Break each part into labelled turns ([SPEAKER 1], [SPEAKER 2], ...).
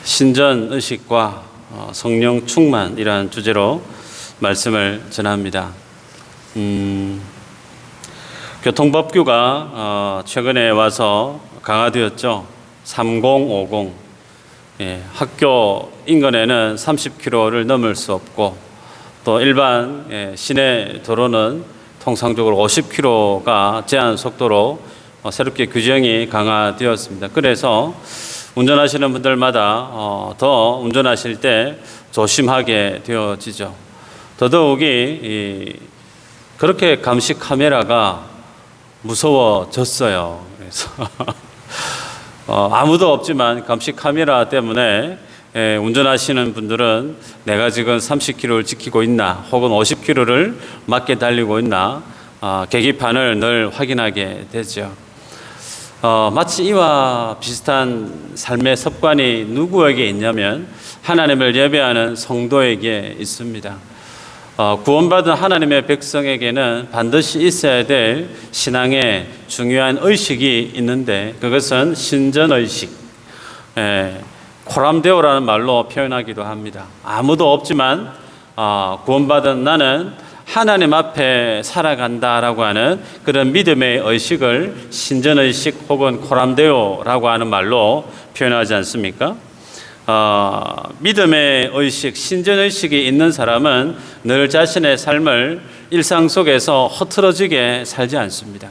[SPEAKER 1] 신전 의식과 성령 충만이라는 주제로 말씀을 전합니다. 교통법규가 최근에 와서 강화되었죠. 3050. 학교 인근에는 30km를 넘을 수 없고, 또 일반 시내 도로는 통상적으로 50km가 제한 속도로 새롭게 규정이 강화되었습니다. 그래서 운전하시는 분들마다 더 운전하실 때 조심하게 되어지죠. 더더욱이 그렇게 감시 카메라가 무서워졌어요. 그래서 아무도 없지만 감시 카메라 때문에 운전하시는 분들은 내가 지금 30km를 지키고 있나 혹은 50km를 맞게 달리고 있나 계기판을 늘 확인하게 되죠. 마치 이와 비슷한 삶의 습관이 누구에게 있냐면 하나님을 예배하는 성도에게 있습니다. 구원받은 하나님의 백성에게는 반드시 있어야 될 신앙의 중요한 의식이 있는데, 그것은 신전의식, 코람데오라는 말로 표현하기도 합니다. 아무도 없지만 구원받은 나는 하나님 앞에 살아간다라고 하는 그런 믿음의 의식을 신전의식 혹은 코람데오라고 하는 말로 표현하지 않습니까? 믿음의 의식, 신전의식이 있는 사람은 늘 자신의 삶을 일상 속에서 흐트러지게 살지 않습니다.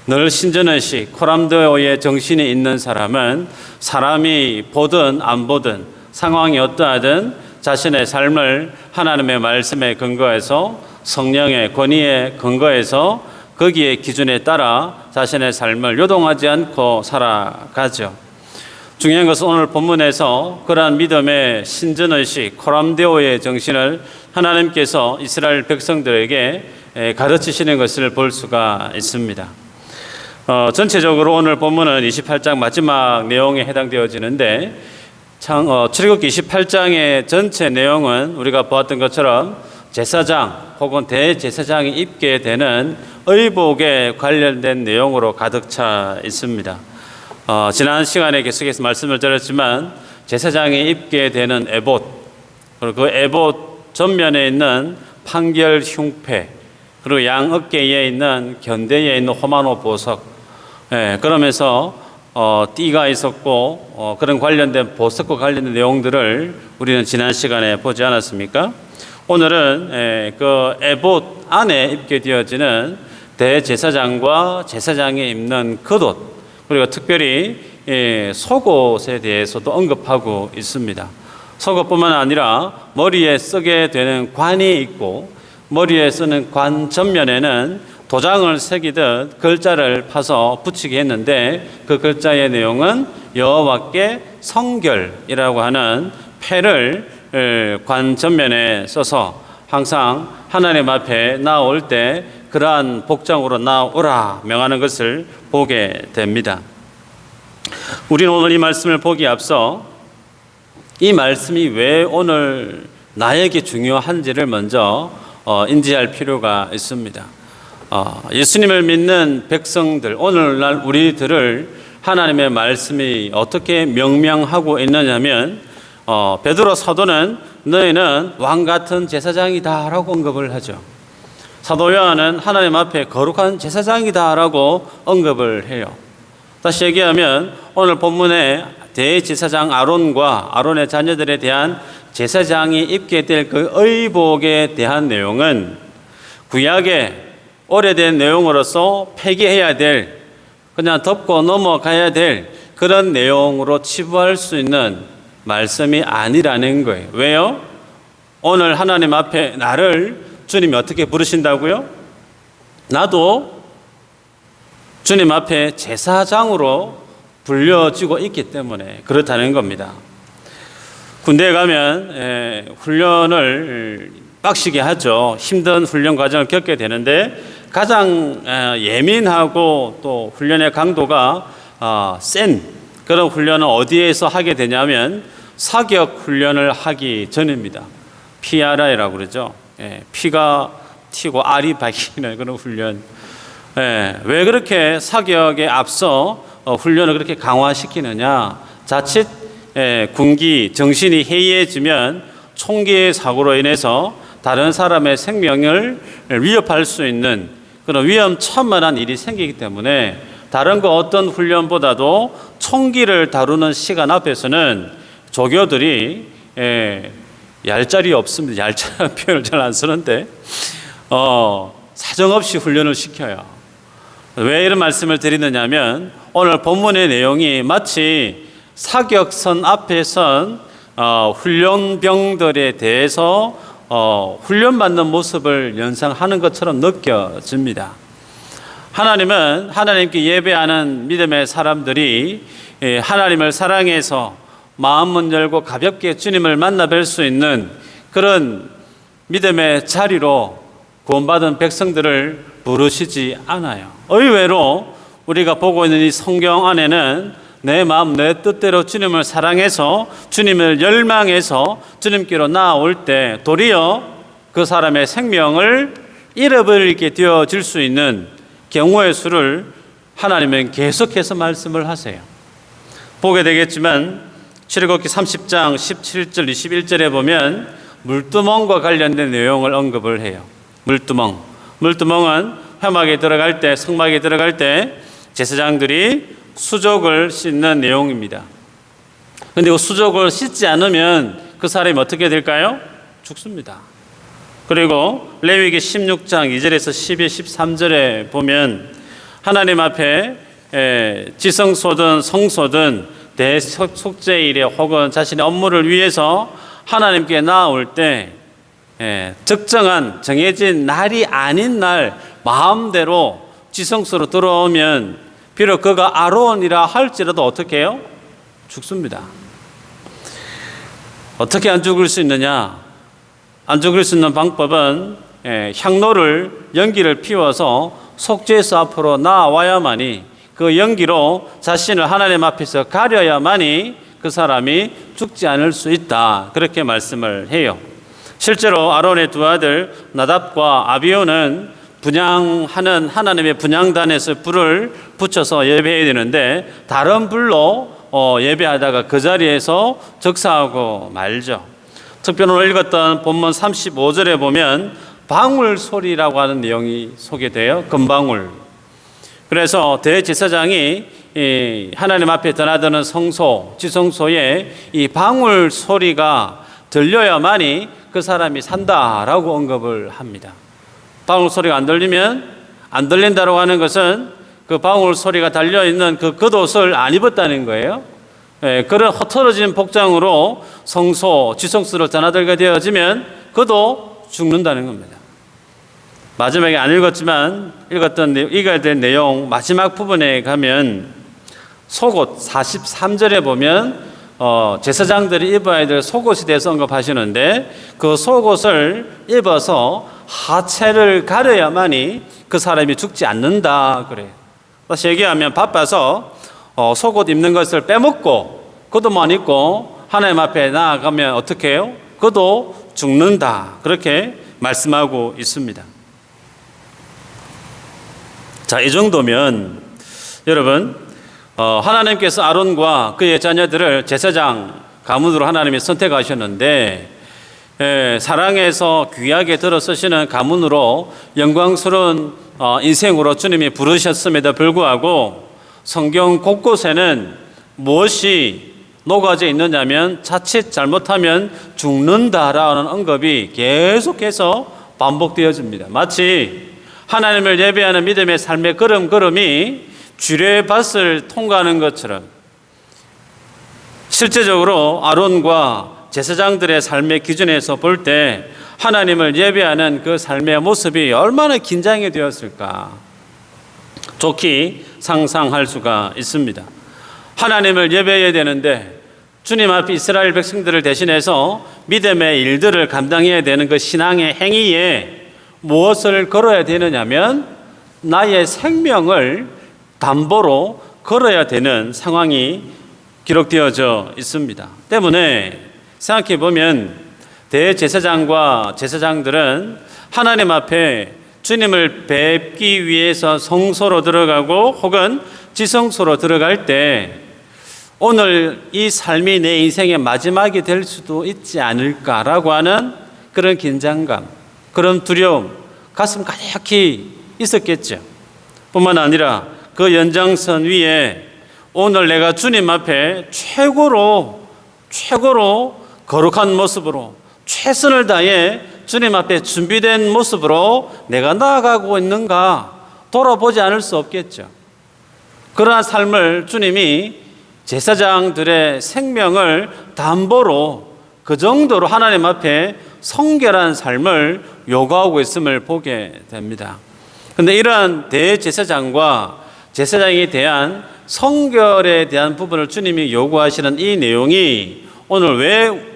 [SPEAKER 1] 늘 신전의식, 코람데오의 정신이 있는 사람은 사람이 보든 안 보든 상황이 어떠하든 자신의 삶을 하나님의 말씀에 근거해서, 성령의 권위에 근거해서 거기에 기준에 따라 자신의 삶을 요동하지 않고 살아가죠. 중요한 것은 오늘 본문에서 그러한 믿음의 신전의식, 코람데오의 정신을 하나님께서 이스라엘 백성들에게 가르치시는 것을 볼 수가 있습니다. 전체적으로 오늘 본문은 28장 마지막 내용에 해당되어지는데, 출애굽기 28장의 전체 내용은 우리가 보았던 것처럼 제사장 혹은 대제사장이 입게 되는 의복에 관련된 내용으로 가득 차 있습니다. 지난 시간에 계속해서 말씀을 드렸지만 제사장이 입게 되는 에봇, 그리고 그 에봇 전면에 있는 판결 흉패, 그리고 양 어깨에 있는 견대에 있는 호마노 보석, 그러면서 띠가 있었고 그런 관련된 보석과 관련된 내용들을 우리는 지난 시간에 보지 않았습니까? 오늘은 그 에봇 안에 입게 되어지는 대제사장과 제사장이 입는 겉옷, 그리고 특별히 속옷에 대해서도 언급하고 있습니다. 속옷뿐만 아니라 머리에 쓰게 되는 관이 있고, 머리에 쓰는 관 전면에는 도장을 새기듯 글자를 파서 붙이게 했는데, 그 글자의 내용은 여호와께 성결이라고 하는 패를 관 전면에 써서 항상 하나님 앞에 나올 때 그러한 복장으로 나오라 명하는 것을 보게 됩니다. 우리는 오늘 이 말씀을 보기에 앞서 이 말씀이 왜 오늘 나에게 중요한지를 먼저 인지할 필요가 있습니다. 예수님을 믿는 백성들, 오늘날 우리들을 하나님의 말씀이 어떻게 명명하고 있느냐면, 베드로 사도는 너희는 왕같은 제사장이다 라고 언급을 하죠. 사도 요한은 하나님 앞에 거룩한 제사장이다 라고 언급을 해요. 다시 얘기하면 오늘 본문에 대제사장 아론과 아론의 자녀들에 대한 제사장이 입게 될 그 의복에 대한 내용은 구약의 오래된 내용으로서 폐기해야 될, 그냥 덮고 넘어가야 될 그런 내용으로 치부할 수 있는 말씀이 아니라는 거예요. 왜요? 오늘 하나님 앞에 나를 주님이 어떻게 부르신다고요? 나도 주님 앞에 제사장으로 불려지고 있기 때문에 그렇다는 겁니다. 군대에 가면 훈련을 빡시게 하죠. 힘든 훈련 과정을 겪게 되는데, 가장 예민하고 또 훈련의 강도가 센 그런 훈련은 어디에서 하게 되냐면 사격 훈련을 하기 전입니다. PRI라고 그러죠. 피가 튀고 알이 박히는 그런 훈련. 왜 그렇게 사격에 앞서 훈련을 그렇게 강화시키느냐? 자칫 군기, 정신이 해이해지면 총기 사고로 인해서 다른 사람의 생명을 위협할 수 있는 그런 위험천만한 일이 생기기 때문에 다른 거 어떤 훈련보다도 총기를 다루는 시간 앞에서는 조교들이 얄짤이 없습니다. 얄짤이라는 표현을 잘 안 쓰는데 사정없이 훈련을 시켜요. 왜 이런 말씀을 드리느냐 하면 오늘 본문의 내용이 마치 사격선 앞에 선 훈련병들에 대해서 훈련받는 모습을 연상하는 것처럼 느껴집니다. 하나님은 하나님께 예배하는 믿음의 사람들이 하나님을 사랑해서 마음문 열고 가볍게 주님을 만나 뵐 수 있는 그런 믿음의 자리로 구원받은 백성들을 부르시지 않아요. 의외로 우리가 보고 있는 이 성경 안에는 내 마음 내 뜻대로 주님을 사랑해서 주님을 열망해서 주님께로 나아올 때 도리어 그 사람의 생명을 잃어버리게 되어질 수 있는 경우의 수를 하나님은 계속해서 말씀을 하세요. 보게 되겠지만 출애굽기 30장 17절 21절에 보면 물두멍과 관련된 내용을 언급을 해요. 물두멍은 회막에 들어갈 때, 성막에 들어갈 때 제사장들이 수족을 씻는 내용입니다. 그런데 그 수족을 씻지 않으면 그 사람이 어떻게 될까요? 죽습니다. 그리고 레위기 16장 2절에서 12, 13절에 보면 하나님 앞에 지성소든 성소든 대속죄일에 혹은 자신의 업무를 위해서 하나님께 나아올 때 적정한 정해진 날이 아닌 날 마음대로 지성소로 들어오면 비록 그가 아론이라 할지라도 어떻게 해요? 죽습니다. 어떻게 안 죽을 수 있느냐? 안 죽을 수 있는 방법은 향로를 연기를 피워서 속죄소 앞으로 나와야만이 그 연기로 자신을 하나님 앞에서 가려야만이 그 사람이 죽지 않을 수 있다. 그렇게 말씀을 해요. 실제로 아론의 두 아들 나답과 아비오는 분향하는 하나님의 분향단에서 불을 붙여서 예배해야 되는데 다른 불로 예배하다가 그 자리에서 즉사하고 말죠. 특별히 오늘 읽었던 본문 35절에 보면 방울 소리라고 하는 내용이 소개돼요. 금방울. 그래서 대제사장이 하나님 앞에 드나드는 성소, 지성소에 이 방울 소리가 들려야만이 그 사람이 산다라고 언급을 합니다. 방울 소리가 안 들린다고 하는 것은 그 방울 소리가 달려있는 그 겉옷을 안 입었다는 거예요. 그런 헛털어진 복장으로 성소, 지성소를 드나들게 되어지면 그도 죽는다는 겁니다. 마지막에 안 읽었지만 읽어야 될 내용 마지막 부분에 가면 속옷 43절에 보면 제사장들이 입어야 될 속옷에 대해서 언급하시는데 그 속옷을 입어서 하체를 가려야만이 그 사람이 죽지 않는다 그래요. 다시 얘기하면 바빠서 속옷 입는 것을 빼먹고 그도만 입고 하나님 앞에 나아가면 어떻게 해요? 그도 죽는다. 그렇게 말씀하고 있습니다. 자, 이 정도면 여러분 하나님께서 아론과 그의 자녀들을 제사장 가문으로 하나님이 선택하셨는데 사랑해서 귀하게 들어서시는 가문으로 영광스러운 인생으로 주님이 부르셨음에도 불구하고 성경 곳곳에는 무엇이 녹아져 있느냐면 자칫 잘못하면 죽는다라는 언급이 계속해서 반복되어집니다. 마치 하나님을 예배하는 믿음의 삶의 걸음걸음이 주례밭을 통과하는 것처럼 실제적으로 아론과 제사장들의 삶의 기준에서 볼 때 하나님을 예배하는 그 삶의 모습이 얼마나 긴장이 되었을까 좋게 상상할 수가 있습니다. 하나님을 예배해야 되는데 주님 앞에 이스라엘 백성들을 대신해서 믿음의 일들을 감당해야 되는 그 신앙의 행위에 무엇을 걸어야 되느냐면 나의 생명을 담보로 걸어야 되는 상황이 기록되어져 있습니다. 때문에 생각해 보면 대제사장과 제사장들은 하나님 앞에 주님을 뵙기 위해서 성소로 들어가고 혹은 지성소로 들어갈 때 오늘 이 삶이 내 인생의 마지막이 될 수도 있지 않을까라고 하는 그런 긴장감, 그런 두려움, 가슴 가득히 있었겠죠. 뿐만 아니라 그 연장선 위에 오늘 내가 주님 앞에 최고로 거룩한 모습으로 최선을 다해 주님 앞에 준비된 모습으로 내가 나아가고 있는가 돌아보지 않을 수 없겠죠. 그러한 삶을 주님이 제사장들의 생명을 담보로 그 정도로 하나님 앞에 성결한 삶을 요구하고 있음을 보게 됩니다. 그런데 이러한 대제사장과 제사장에 대한 성결에 대한 부분을 주님이 요구하시는 이 내용이 오늘 왜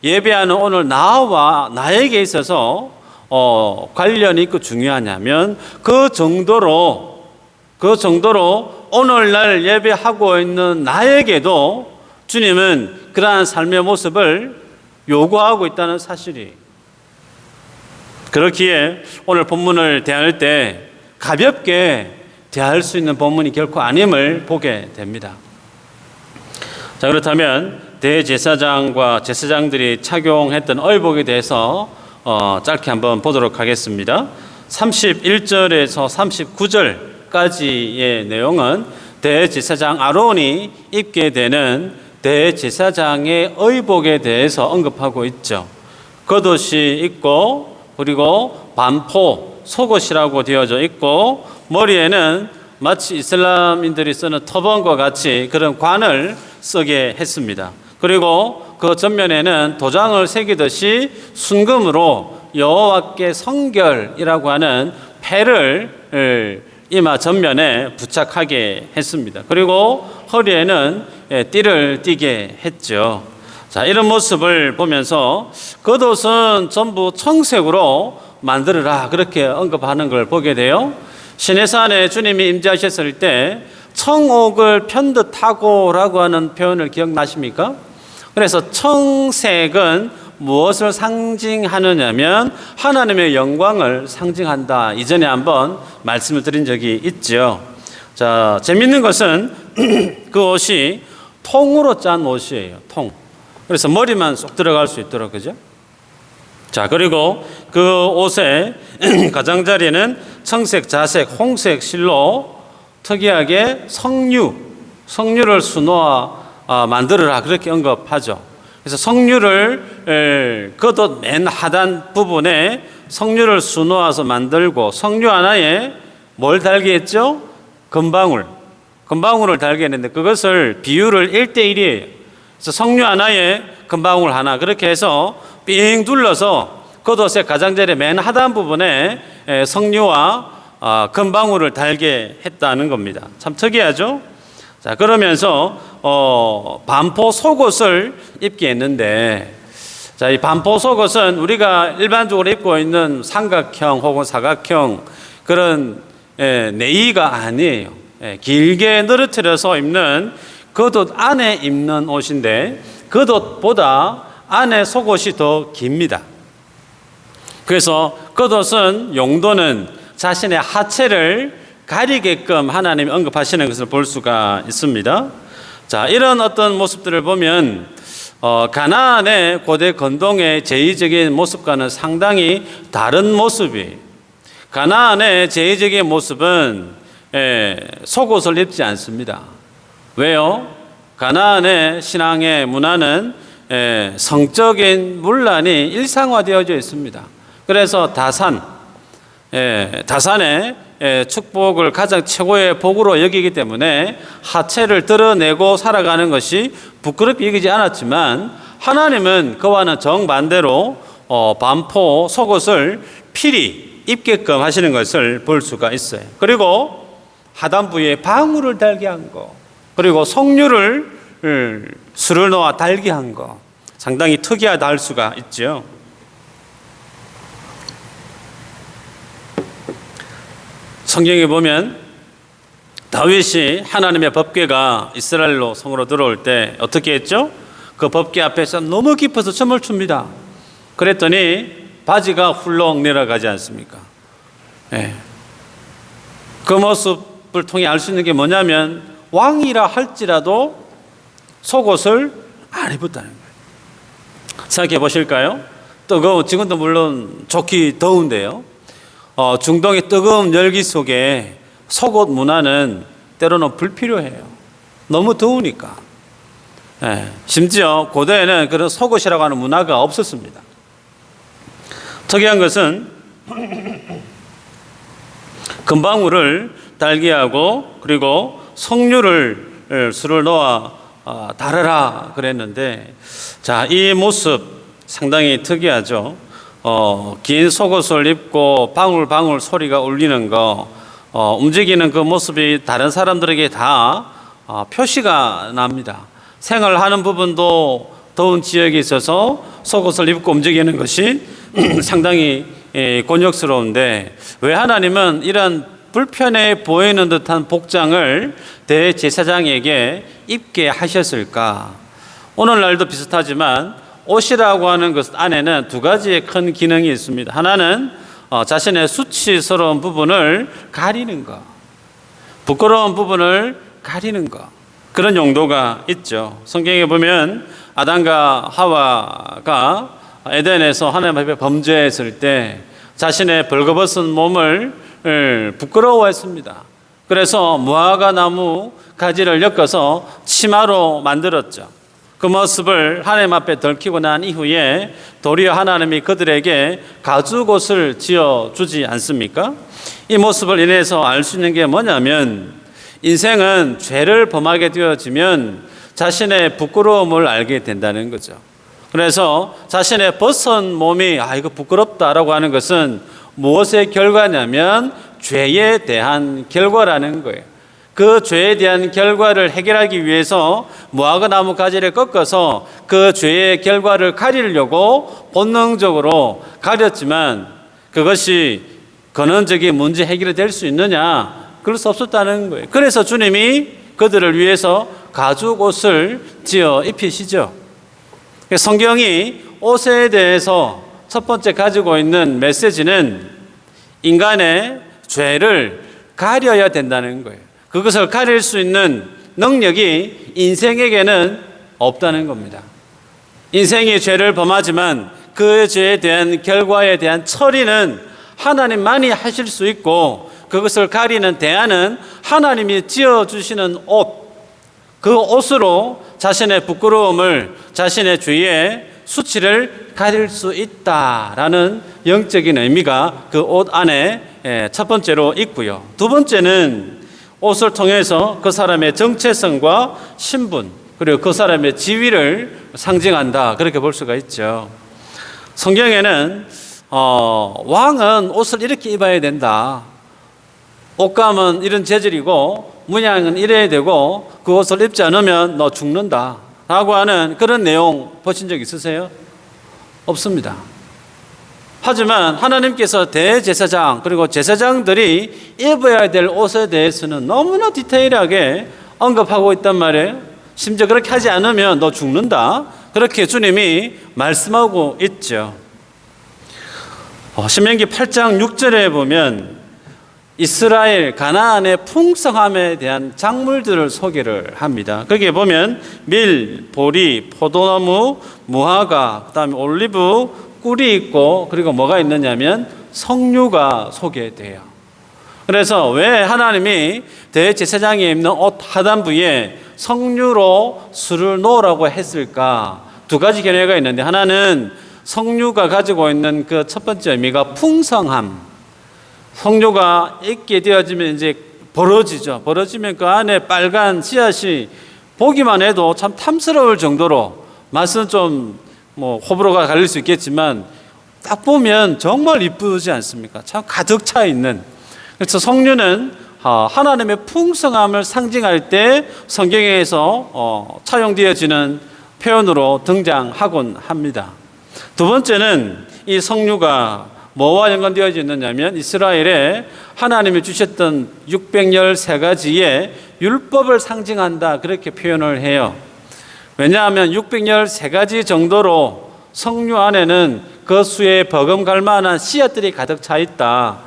[SPEAKER 1] 예배하는 오늘 나와 나에게 있어서 관련이 있고 중요하냐면 그 정도로 오늘날 예배하고 있는 나에게도 주님은 그러한 삶의 모습을 요구하고 있다는 사실이, 그렇기에 오늘 본문을 대할 때 가볍게 대할 수 있는 본문이 결코 아님을 보게 됩니다. 자, 그렇다면 대제사장과 제사장들이 착용했던 의복에 대해서 짧게 한번 보도록 하겠습니다. 31절에서 39절까지의 내용은 대제사장 아론이 입게 되는 대제사장의 의복에 대해서 언급하고 있죠. 겉옷이 있고 그리고 반포, 속옷이라고 되어져 있고 머리에는 마치 이슬람인들이 쓰는 터번과 같이 그런 관을 쓰게 했습니다. 그리고 그 전면에는 도장을 새기듯이 순금으로 여호와께 성결이라고 하는 패를 이마 전면에 부착하게 했습니다. 그리고 허리에는 띠를 띠게 했죠. 자, 이런 모습을 보면서 겉옷은 전부 청색으로 만들어라 그렇게 언급하는 걸 보게 돼요. 시내산에 주님이 임재하셨을 때 청옥을 편듯하고라고 하는 표현을 기억나십니까? 그래서 청색은 무엇을 상징하느냐면 하나님의 영광을 상징한다. 이전에 한번 말씀을 드린 적이 있죠. 자, 재밌는 것은 그 옷이 통으로 짠 옷이에요. 통. 그래서 머리만 쏙 들어갈 수 있도록, 그죠? 자, 그리고 그 옷의 가장자리는 청색, 자색, 홍색 실로 특이하게 석류를 수놓아 만들어라 그렇게 언급하죠. 그래서 석류를 겉옷 맨 하단 부분에 석류를 수놓아서 만들고 석류 하나에 뭘 달게 했죠? 금방울을 달게 했는데 그것을 비율을 1:1이에요. 그래서 석류 하나에 금방울 하나 그렇게 해서 삥 둘러서 겉옷의 가장자리 맨 하단 부분에 석류와 금방울을 달게 했다는 겁니다. 참 특이하죠? 자, 그러면서 반포 속옷을 입게 했는데, 자, 이 반포 속옷은 우리가 일반적으로 입고 있는 삼각형 혹은 사각형 그런 네이가 아니에요. 길게 늘어뜨려서 입는 겉옷 안에 입는 옷인데 겉옷보다 안에 속옷이 더 깁니다. 그래서 겉옷은 용도는 자신의 하체를 가리게끔 하나님이 언급하시는 것을 볼 수가 있습니다. 자, 이런 어떤 모습들을 보면 가나안의 고대 건동의 제의적인 모습과는 상당히 다른 모습이, 가나안의 제의적인 모습은 속옷을 입지 않습니다. 왜요? 가나안의 신앙의 문화는 성적인 문란이 일상화되어져 있습니다. 그래서 다산의 축복을 가장 최고의 복으로 여기기 때문에 하체를 드러내고 살아가는 것이 부끄럽게 여기지 않았지만 하나님은 그와는 정반대로 반포 속옷을 필히 입게끔 하시는 것을 볼 수가 있어요. 그리고 하단부에 방울을 달게 한 거, 그리고 석류를 술을 넣어 달게 한 거, 상당히 특이하다 할 수가 있죠. 성경에 보면 다윗이 하나님의 법궤가 이스라엘로 성으로 들어올 때 어떻게 했죠? 그 법궤 앞에서 너무 깊어서 춤을 춥니다. 그랬더니 바지가 훌렁 내려가지 않습니까? 그 모습을 통해 알 수 있는 게 뭐냐면 왕이라 할지라도 속옷을 안 입었다는 거예요. 생각해 보실까요? 지금도 물론 좋기 더운데요. 중동의 뜨거운 열기 속에 속옷 문화는 때로는 불필요해요. 너무 더우니까. 심지어 고대에는 그런 속옷이라고 하는 문화가 없었습니다. 특이한 것은 금방울을 달기하고 그리고 석류를 술을 넣어 달아라 그랬는데, 자, 이 모습 상당히 특이하죠. 긴 속옷을 입고 방울방울 소리가 울리는 거, 움직이는 그 모습이 다른 사람들에게 다 표시가 납니다. 생활하는 부분도 더운 지역에 있어서 속옷을 입고 움직이는 것이 상당히 곤욕스러운데, 왜 하나님은 이런 불편해 보이는 듯한 복장을 대제사장에게 입게 하셨을까? 오늘날도 비슷하지만 옷이라고 하는 것 안에는 두 가지의 큰 기능이 있습니다. 하나는 자신의 수치스러운 부분을 가리는 것, 부끄러운 부분을 가리는 것, 그런 용도가 있죠. 성경에 보면 아담과 하와가 에덴에서 하나님 앞에 범죄했을 때 자신의 벌거벗은 몸을 부끄러워했습니다. 그래서 무화과 나무 가지를 엮어서 치마로 만들었죠. 그 모습을 하나님 앞에 들키고 난 이후에 도리어 하나님이 그들에게 가죽옷을 지어주지 않습니까? 이 모습을 인해서 알 수 있는 게 뭐냐면, 인생은 죄를 범하게 되어지면 자신의 부끄러움을 알게 된다는 거죠. 그래서 자신의 벗은 몸이 이거 부끄럽다라고 하는 것은 무엇의 결과냐면 죄에 대한 결과라는 거예요. 그 죄에 대한 결과를 해결하기 위해서 무화과 나무 가지를 꺾어서 그 죄의 결과를 가리려고 본능적으로 가렸지만, 그것이 근원적인 문제 해결이 될 수 있느냐? 그럴 수 없었다는 거예요. 그래서 주님이 그들을 위해서 가죽옷을 지어 입히시죠. 성경이 옷에 대해서 첫 번째 가지고 있는 메시지는 인간의 죄를 가려야 된다는 거예요. 그것을 가릴 수 있는 능력이 인생에게는 없다는 겁니다. 인생이 죄를 범하지만 그 죄에 대한 결과에 대한 처리는 하나님만이 하실 수 있고, 그것을 가리는 대안은 하나님이 지어주시는 옷, 그 옷으로 자신의 부끄러움을, 자신의 죄의 수치를 가릴 수 있다라는 영적인 의미가 그 옷 안에 첫 번째로 있고요. 두 번째는 옷을 통해서 그 사람의 정체성과 신분, 그리고 그 사람의 지위를 상징한다, 그렇게 볼 수가 있죠. 성경에는 왕은 옷을 이렇게 입어야 된다, 옷감은 이런 재질이고 문양은 이래야 되고 그 옷을 입지 않으면 너 죽는다 라고 하는 그런 내용 보신 적 있으세요? 없습니다. 하지만 하나님께서 대제사장 그리고 제사장들이 입어야 될 옷에 대해서는 너무나 디테일하게 언급하고 있단 말이에요. 심지어 그렇게 하지 않으면 너 죽는다, 그렇게 주님이 말씀하고 있죠. 신명기 8장 6절에 보면 이스라엘 가나안의 풍성함에 대한 작물들을 소개를 합니다. 거기에 보면 밀, 보리, 포도나무, 무화과, 그다음에 올리브, 꿀이 있고, 그리고 뭐가 있느냐면 석류가 소개돼요. 그래서 왜 하나님이 대제사장이 입는 옷 하단부에 석류로 술을 놓으라고 했을까? 두 가지 견해가 있는데, 하나는 석류가 가지고 있는 그 첫 번째 의미가 풍성함. 석류가 익게 되어지면 이제 벌어지죠. 벌어지면 그 안에 빨간 씨앗이 보기만 해도 참 탐스러울 정도로, 맛은 좀 호불호가 갈릴 수 있겠지만 딱 보면 정말 이쁘지 않습니까? 참 가득 차 있는. 그래서 석류는 하나님의 풍성함을 상징할 때 성경에서 차용되어지는 표현으로 등장하곤 합니다. 두 번째는 이 석류가 뭐와 연관되어져 있느냐면 이스라엘에 하나님이 주셨던 613가지의 율법을 상징한다, 그렇게 표현을 해요. 왜냐하면 613가지 정도로 석류 안에는 그 수에 버금갈 만한 씨앗들이 가득 차 있다.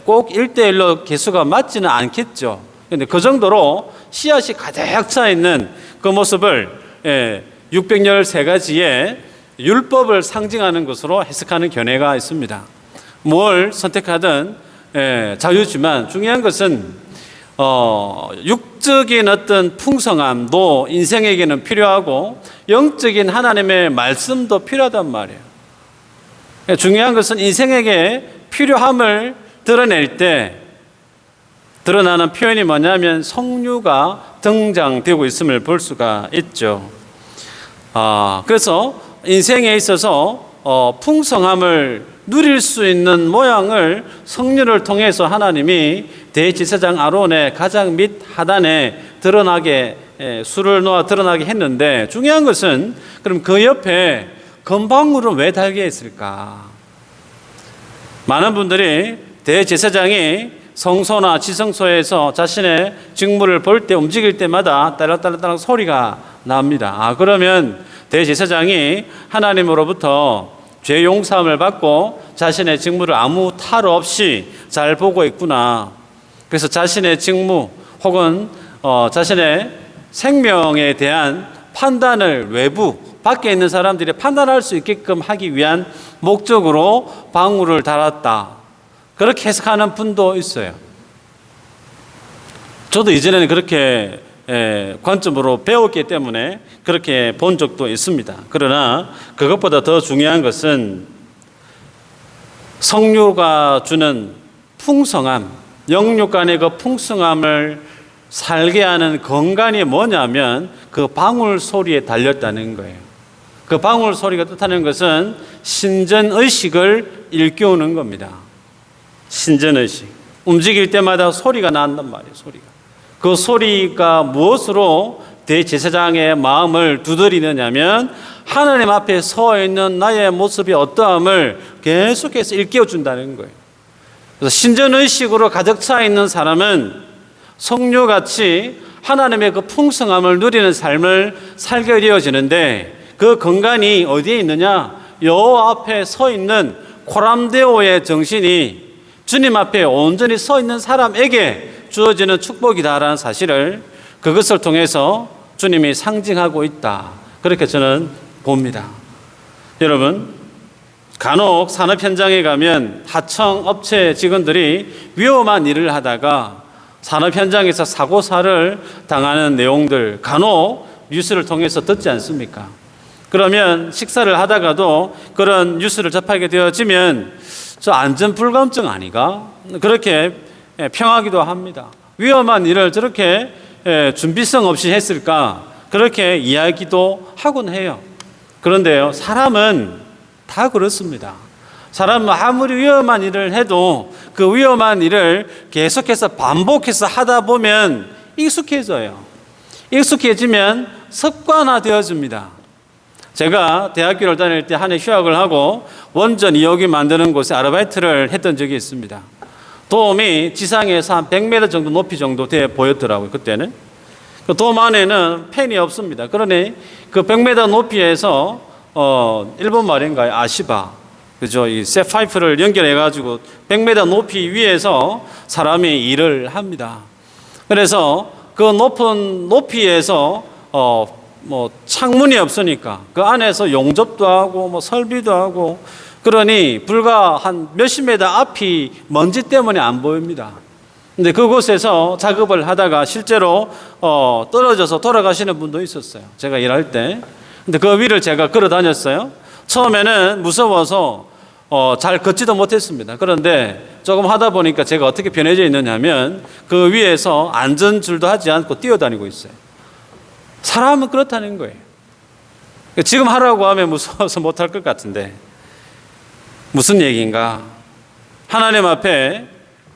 [SPEAKER 1] 꼭 1:1로 개수가 맞지는 않겠죠. 그런데 그 정도로 씨앗이 가득 차 있는 그 모습을 613가지의 율법을 상징하는 것으로 해석하는 견해가 있습니다. 뭘 선택하든 자유지만 중요한 것은 육적인 어떤 풍성함도 인생에게는 필요하고 영적인 하나님의 말씀도 필요하단 말이에요. 중요한 것은 인생에게 필요함을 드러낼 때 드러나는 표현이 뭐냐면 성류가 등장되고 있음을 볼 수가 있죠. 그래서 인생에 있어서 풍성함을 누릴 수 있는 모양을 성류를 통해서 하나님이 대제사장 아론의 가장 밑 하단에 드러나게 술을 놓아 드러나게 했는데 중요한 것은 그럼 그 옆에 금방울은 왜 달게 했을까? 많은 분들이 대제사장이 성소나 지성소에서 자신의 직무를 볼 때 움직일 때마다 따락따락따락 소리가 납니다. 그러면 대제사장이 하나님으로부터 죄 용서함을 받고 자신의 직무를 아무 탈 없이 잘 보고 있구나. 그래서 자신의 직무 혹은 자신의 생명에 대한 판단을 외부 밖에 있는 사람들이 판단할 수 있게끔 하기 위한 목적으로 방울을 달았다. 그렇게 해석하는 분도 있어요. 저도 이전에는 그렇게 관점으로 배웠기 때문에 그렇게 본 적도 있습니다. 그러나 그것보다 더 중요한 것은 성류가 주는 풍성함, 영육 간의 그 풍성함을 살게 하는 건간이 뭐냐면 그 방울 소리에 달렸다는 거예요. 그 방울 소리가 뜻하는 것은 신전의식을 일깨우는 겁니다. 신전의식. 움직일 때마다 소리가 난단 말이에요. 소리가. 그 소리가 무엇으로 대제사장의 마음을 두드리느냐면 하나님 앞에 서 있는 나의 모습이 어떠함을 계속해서 일깨워준다는 거예요. 그래서 신전의식으로 가득 차 있는 사람은 성류같이 하나님의 그 풍성함을 누리는 삶을 살게 되어지는데 그 건간이 어디에 있느냐? 여호와 앞에 서 있는 코람데오의 정신이 주님 앞에 온전히 서 있는 사람에게 주어지는 축복이다라는 사실을 그것을 통해서 주님이 상징하고 있다. 그렇게 저는 봅니다. 여러분, 간혹 산업 현장에 가면 하청 업체 직원들이 위험한 일을 하다가 산업 현장에서 사고사를 당하는 내용들 간혹 뉴스를 통해서 듣지 않습니까? 그러면 식사를 하다가도 그런 뉴스를 접하게 되어지면 저 안전불감증 아니가? 그렇게 평하기도 합니다. 위험한 일을 저렇게 준비성 없이 했을까? 그렇게 이야기도 하곤 해요. 그런데요, 사람은 다 그렇습니다. 사람은 아무리 위험한 일을 해도 그 위험한 일을 계속해서 반복해서 하다 보면 익숙해져요. 익숙해지면 습관화되어집니다. 제가 대학교를 다닐 때 한 해 휴학을 하고 원전 2호기 만드는 곳에 아르바이트를 했던 적이 있습니다. 돔이 지상에서 한 100m 정도 높이 정도 돼 보였더라고요. 그때는. 그 돔 안에는 팬이 없습니다. 그러니 그 100m 높이에서 일본 말인가요? 아시바. 그죠? 이 쇠 파이프를 연결해 가지고 100m 높이 위에서 사람이 일을 합니다. 그래서 그 높은 높이에서 창문이 없으니까 그 안에서 용접도 하고 설비도 하고 그러니 불과 한 몇십 미터 앞이 먼지 때문에 안 보입니다. 근데 그곳에서 작업을 하다가 실제로 떨어져서 돌아가시는 분도 있었어요. 제가 일할 때. 근데 그 위를 제가 걸어 다녔어요. 처음에는 무서워서 잘 걷지도 못했습니다. 그런데 조금 하다 보니까 제가 어떻게 변해져 있느냐면 그 위에서 안전줄도 하지 않고 뛰어다니고 있어요. 사람은 그렇다는 거예요. 지금 하라고 하면 무서워서 못할 것 같은데 무슨 얘기인가? 하나님 앞에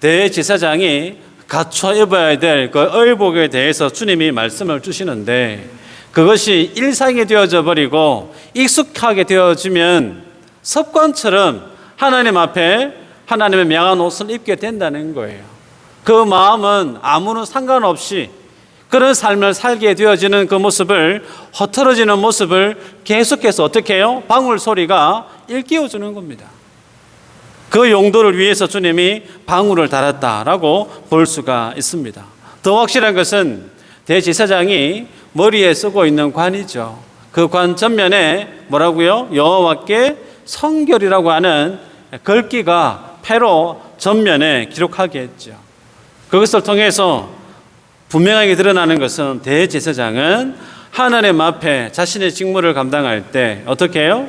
[SPEAKER 1] 대제사장이 갖춰 입어야 될 그 의복에 대해서 주님이 말씀을 주시는데 그것이 일상이 되어져 버리고 익숙하게 되어지면 습관처럼 하나님 앞에 하나님의 명한 옷을 입게 된다는 거예요. 그 마음은 아무런 상관없이 그런 삶을 살게 되어지는 그 모습을 흐트러지는 모습을 계속해서 어떻게 해요? 방울 소리가 일깨워주는 겁니다. 그 용도를 위해서 주님이 방울을 달았다라고 볼 수가 있습니다. 더 확실한 것은 대제사장이 머리에 쓰고 있는 관이죠. 그 관 전면에 뭐라고요? 여호와께 성결이라고 하는 글귀가 패로 전면에 기록하게 했죠. 그것을 통해서 분명하게 드러나는 것은 대제사장은 하나님 앞에 자신의 직무를 감당할 때 어떻게 해요?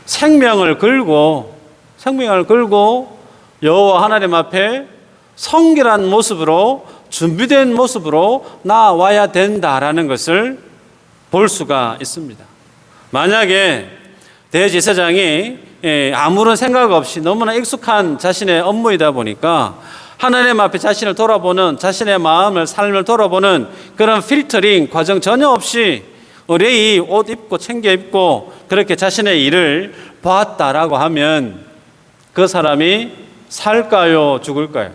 [SPEAKER 1] 생명을 걸고 여호와 하나님 앞에 성결한 모습으로 준비된 모습으로 나와야 된다라는 것을 볼 수가 있습니다. 만약에 대제사장이 아무런 생각 없이 너무나 익숙한 자신의 업무이다 보니까 하나님 앞에 자신을 돌아보는, 자신의 마음을, 삶을 돌아보는 그런 필터링 과정 전혀 없이 의뢰이 옷 입고 챙겨 입고 그렇게 자신의 일을 보았다라고 하면 그 사람이 살까요? 죽을까요?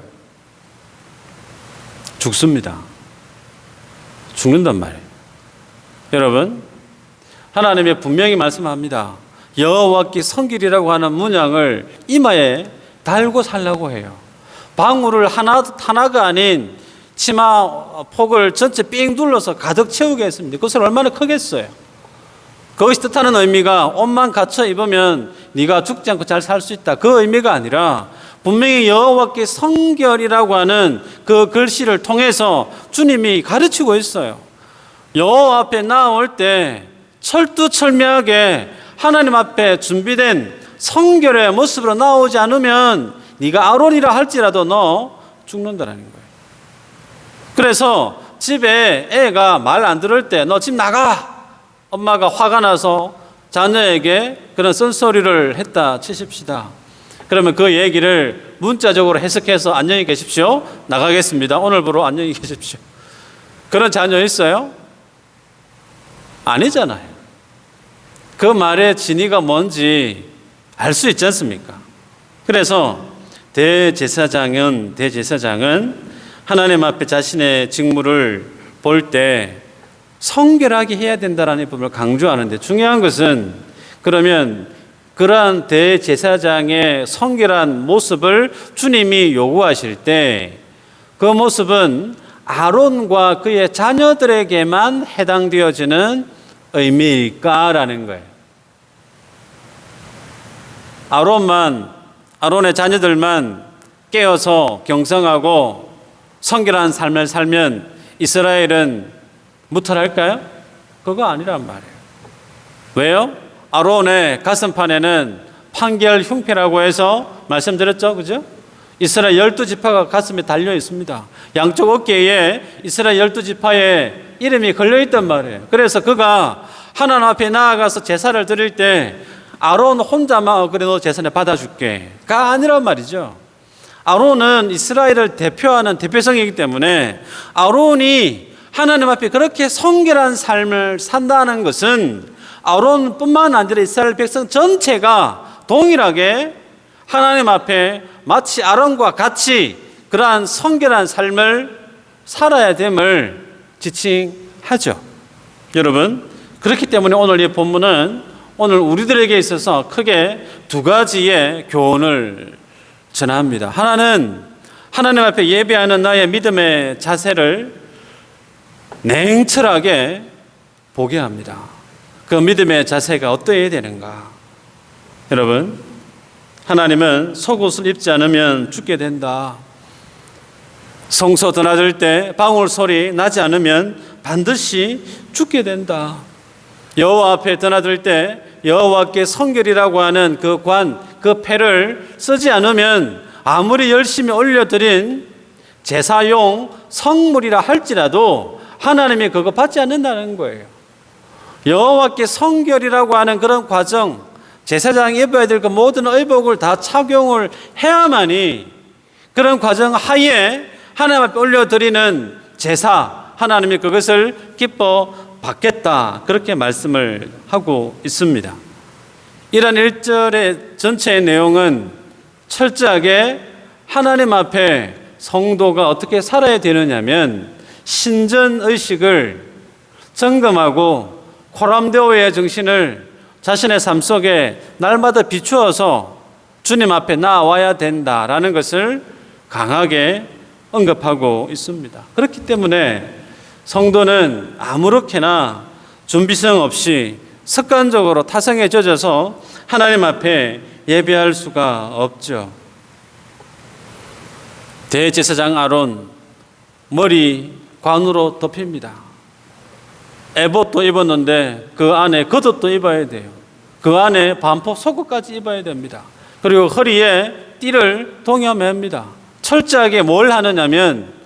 [SPEAKER 1] 죽습니다. 죽는단 말이에요. 여러분, 하나님이 분명히 말씀합니다. 여호와께 성길이라고 하는 문양을 이마에 달고 살라고 해요. 방울을 하나가 아닌 치마 폭을 전체 삥 둘러서 가득 채우게 했습니다. 그것을 얼마나 크겠어요. 그것이 뜻하는 의미가 옷만 갖춰 입으면 네가 죽지 않고 잘 살 수 있다, 그 의미가 아니라 분명히 여호와께 성결이라고 하는 그 글씨를 통해서 주님이 가르치고 있어요. 여호와 앞에 나올 때 철두철미하게 하나님 앞에 준비된 성결의 모습으로 나오지 않으면 네가 아론이라 할지라도 너 죽는다라는 거예요. 그래서 집에 애가 말 안 들을 때 너 집 나가! 엄마가 화가 나서 자녀에게 그런 쓴소리를 했다 치십시다. 그러면 그 얘기를 문자적으로 해석해서 안녕히 계십시오, 나가겠습니다, 오늘부로 안녕히 계십시오. 그런 자녀 있어요? 아니잖아요. 그 말의 진위가 뭔지 알 수 있지 않습니까? 그래서 대제사장은 하나님 앞에 자신의 직무를 볼 때 성결하게 해야 된다라는 부분을 강조하는데, 중요한 것은 그러면 그러한 대제사장의 성결한 모습을 주님이 요구하실 때 그 모습은 아론과 그의 자녀들에게만 해당되어지는 의미일까라는 거예요. 아론의 자녀들만 깨어서 경성하고 성결한 삶을 살면 이스라엘은 무탈할까요? 그거 아니란 말이에요. 왜요? 아론의 가슴판에는 판결 흉패라고 해서 말씀드렸죠, 그죠? 이스라엘 12지파가 가슴에 달려 있습니다. 양쪽 어깨에 이스라엘 12지파의 이름이 걸려 있단 말이에요. 그래서 그가 하나님 앞에 나아가서 제사를 드릴 때 아론 혼자만 그래 너 제사를 받아줄게가 아니란 말이죠. 아론은 이스라엘을 대표하는 대표성이기 때문에 아론이 하나님 앞에 그렇게 성결한 삶을 산다는 것은 아론뿐만 아니라 이스라엘 백성 전체가 동일하게 하나님 앞에 마치 아론과 같이 그러한 성결한 삶을 살아야 됨을 지칭하죠. 여러분, 그렇기 때문에 오늘 이 본문은 오늘 우리들에게 있어서 크게 두 가지의 교훈을 전합니다. 하나는 하나님 앞에 예배하는 나의 믿음의 자세를 냉철하게 보게 합니다. 그 믿음의 자세가 어떠해야 되는가? 여러분, 하나님은 속옷을 입지 않으면 죽게 된다. 성소 드나들 때 방울 소리 나지 않으면 반드시 죽게 된다. 여호와 앞에 드나들 때 여호와께 성결이라고 하는 그 관, 그 패를 쓰지 않으면 아무리 열심히 올려드린 제사용 성물이라 할지라도 하나님이 그거 받지 않는다는 거예요. 여호와께 성결이라고 하는 그런 과정, 제사장이 입어야 될 그 모든 의복을 다 착용을 해야만이 그런 과정 하에 하나님 앞에 올려드리는 제사, 하나님이 그것을 기뻐 받겠다, 그렇게 말씀을 하고 있습니다. 이런 1절의 전체의 내용은 철저하게 하나님 앞에 성도가 어떻게 살아야 되느냐면 신전의식을 점검하고 코람데오의 정신을 자신의 삶 속에 날마다 비추어서 주님 앞에 나와야 된다라는 것을 강하게 언급하고 있습니다. 그렇기 때문에 성도는 아무렇게나 준비성 없이 습관적으로 타성에 젖어서 하나님 앞에 예배할 수가 없죠. 대제사장 아론 머리 관으로 덮입니다. 에봇도 입었는데 그 안에 겉옷도 입어야 돼요. 그 안에 반포 속옷까지 입어야 됩니다. 그리고 허리에 띠를 동여맵니다. 철저하게 뭘 하느냐면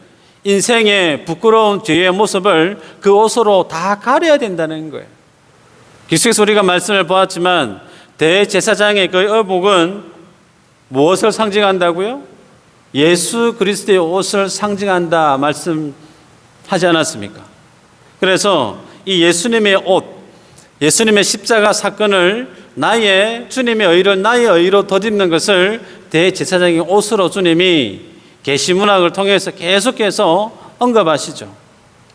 [SPEAKER 1] 인생의 부끄러운 죄의 모습을 그 옷으로 다 가려야 된다는 거예요. 계속해서 우리가 말씀을 보았지만 대제사장의 그 의복은 무엇을 상징한다고요? 예수 그리스도의 옷을 상징한다 말씀하지 않았습니까? 그래서 이 예수님의 옷, 예수님의 십자가 사건을 나의 주님의 의를 나의 의로 덧입는 것을 대제사장의 옷으로 주님이 계시문학을 통해서 계속해서 언급하시죠.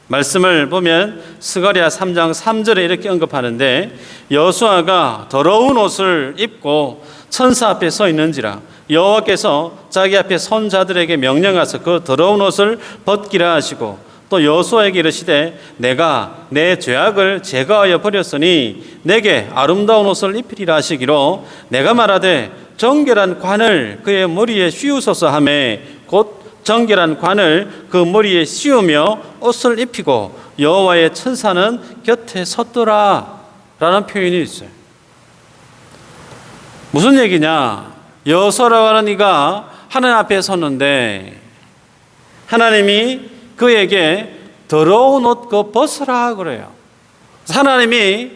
[SPEAKER 1] 말씀을 보면 스가랴 3장 3절에 이렇게 언급하는데 여호수아가 더러운 옷을 입고 천사 앞에 서 있는지라 여호와께서 자기 앞에 선 자들에게 명령하사 그 더러운 옷을 벗기라 하시고 또 여호수아에게 이르시되 내가 내 죄악을 제거하여 버렸으니 내게 아름다운 옷을 입히리라 하시기로 내가 말하되 정결한 관을 그의 머리에 씌우소서 하매 곧 정결한 관을 그 머리에 씌우며 옷을 입히고 여호와의 천사는 곁에 섰더라 라는 표현이 있어요. 무슨 얘기냐? 여호수아라고 하는 이가 하나님 앞에 섰는데 하나님이 그에게 더러운 옷 그 벗으라 그래요. 하나님이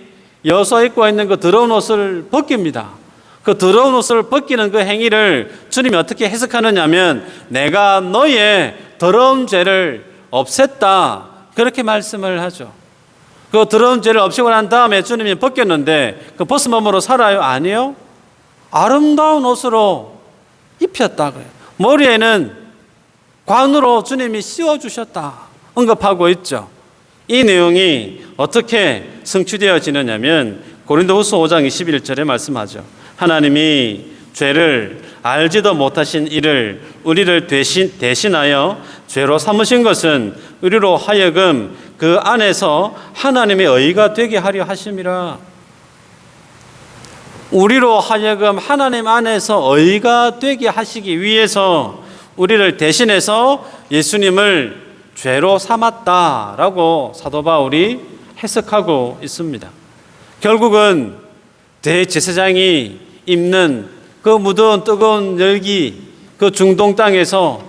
[SPEAKER 1] 여호수아 입고 있는 그 더러운 옷을 벗깁니다. 그 더러운 옷을 벗기는 그 행위를 주님이 어떻게 해석하느냐면 내가 너의 더러운 죄를 없앴다 그렇게 말씀을 하죠. 그 더러운 죄를 없애고 난 다음에 주님이 벗겼는데 그 벗은 몸으로 살아요? 아니요. 아름다운 옷으로 입혔다 그래요. 머리에는 관으로 주님이 씌워주셨다 언급하고 있죠. 이 내용이 어떻게 성취되어지느냐면 고린도후서 5장 21절에 말씀하죠. 하나님이 죄를 알지도 못하신 이를 우리를 대신하여 죄로 삼으신 것은 우리로 하여금 그 안에서 하나님의 의가 되게 하려 하심이라. 우리로 하여금 하나님 안에서 의가 되게 하시기 위해서 우리를 대신해서 예수님을 죄로 삼았다라고 사도 바울이 해석하고 있습니다. 결국은 대제사장이 입는 그 무더운 뜨거운 열기, 그 중동 땅에서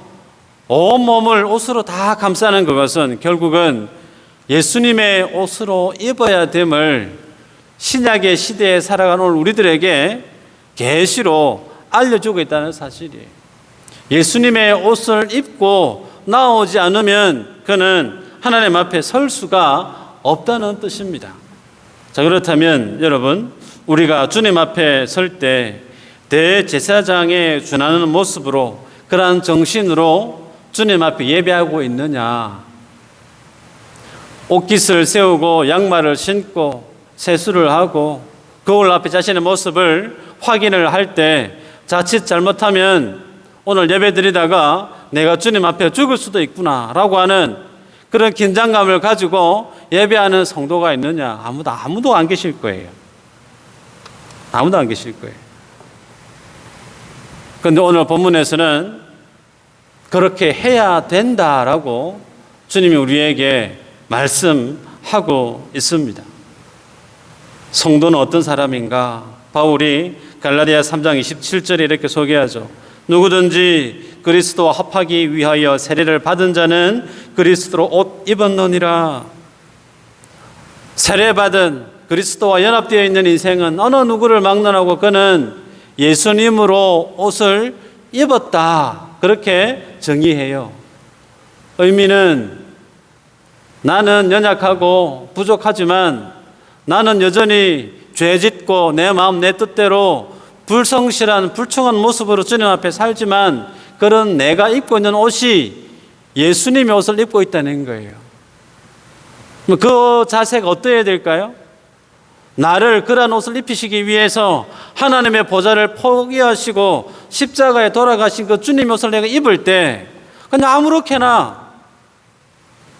[SPEAKER 1] 온몸을 옷으로 다 감싸는 그것은 결국은 예수님의 옷으로 입어야 됨을 신약의 시대에 살아가는 우리들에게 계시로 알려주고 있다는 사실이에요. 예수님의 옷을 입고 나오지 않으면 그는 하나님 앞에 설 수가 없다는 뜻입니다. 자, 그렇다면 여러분, 우리가 주님 앞에 설 때 대제사장에 준하는 모습으로 그러한 정신으로 주님 앞에 예배하고 있느냐? 옷깃을 세우고 양말을 신고 세수를 하고 거울 앞에 자신의 모습을 확인을 할 때 자칫 잘못하면 오늘 예배 드리다가 내가 주님 앞에 죽을 수도 있구나 라고 하는 그런 긴장감을 가지고 예배하는 성도가 있느냐? 아무도 안 계실 거예요. 아무도 안 계실 거예요. 그런데 오늘 본문에서는 그렇게 해야 된다라고 주님이 우리에게 말씀하고 있습니다. 성도는 어떤 사람인가? 바울이 갈라디아 3장 27절에 이렇게 소개하죠. 누구든지 그리스도와 합하기 위하여 세례를 받은 자는 그리스도로 옷 입었느니라. 세례받은 그리스도와 연합되어 있는 인생은 어느 누구를 막론하고 그는 예수님으로 옷을 입었다. 그렇게 정의해요. 의미는 나는 연약하고 부족하지만 나는 여전히 죄짓고 내 마음 내 뜻대로 불성실한 불충한 모습으로 주님 앞에 살지만 그런 내가 입고 있는 옷이 예수님의 옷을 입고 있다는 거예요. 그 자세가 어떠해야 될까요? 나를 그런 옷을 입히시기 위해서 하나님의 보좌를 포기하시고 십자가에 돌아가신 그 주님의 옷을 내가 입을 때 그냥 아무렇게나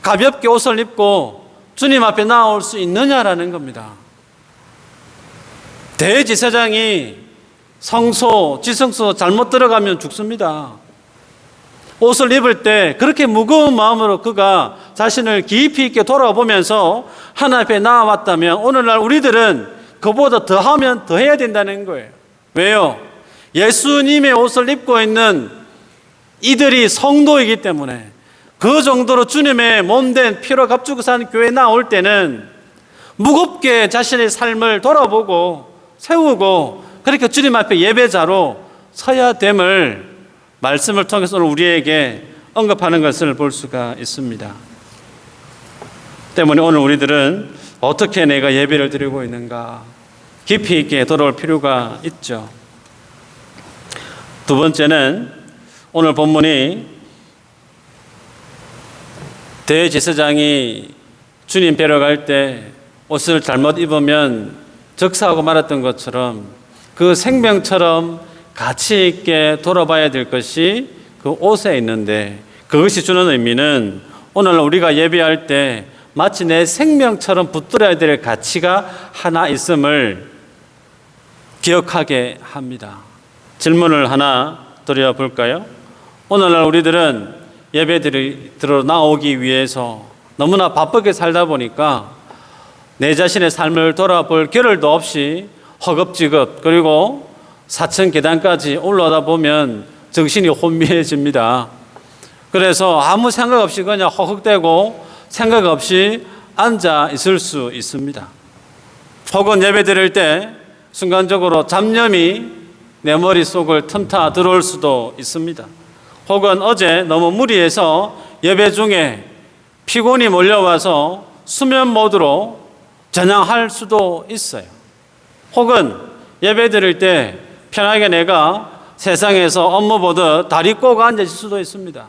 [SPEAKER 1] 가볍게 옷을 입고 주님 앞에 나올 수 있느냐라는 겁니다. 대제사장이 성소, 지성소 잘못 들어가면 죽습니다. 옷을 입을 때 그렇게 무거운 마음으로 그가 자신을 깊이 있게 돌아보면서 하나님 앞에 나아왔다면 오늘날 우리들은 그보다 더하면 더해야 된다는 거예요. 왜요? 예수님의 옷을 입고 있는 이들이 성도이기 때문에 그 정도로 주님의 몸된 피로 값주고 산 교회에 나올 때는 무겁게 자신의 삶을 돌아보고 세우고 그렇게 주님 앞에 예배자로 서야 됨을 말씀을 통해서 오늘 우리에게 언급하는 것을 볼 수가 있습니다. 때문에 오늘 우리들은 어떻게 내가 예배를 드리고 있는가 깊이 있게 돌아올 필요가 있죠. 두 번째는 오늘 본문이 대제사장이 주님 뵈러 갈 때 옷을 잘못 입으면 적사하고 말았던 것처럼 그 생명처럼 가치 있게 돌아봐야 될 것이 그 옷에 있는데 그것이 주는 의미는 오늘 우리가 예배할 때 마치 내 생명처럼 붙들어야 될 가치가 하나 있음을 기억하게 합니다. 질문을 하나 드려볼까요? 오늘날 우리들은 예배 들으러 나오기 위해서 너무나 바쁘게 살다 보니까 내 자신의 삶을 돌아볼 겨를도 없이 허겁지겁 그리고 4층 계단까지 올라오다 보면 정신이 혼미해집니다. 그래서 아무 생각 없이 그냥 허걱대고 생각 없이 앉아 있을 수 있습니다. 혹은 예배 드릴 때 순간적으로 잡념이 내 머릿속을 틈타 들어올 수도 있습니다. 혹은 어제 너무 무리해서 예배 중에 피곤이 몰려와서 수면 모드로 전향할 수도 있어요. 혹은 예배 드릴 때 편하게 내가 세상에서 업무 보듯 다리 꼬고 앉을 수도 있습니다.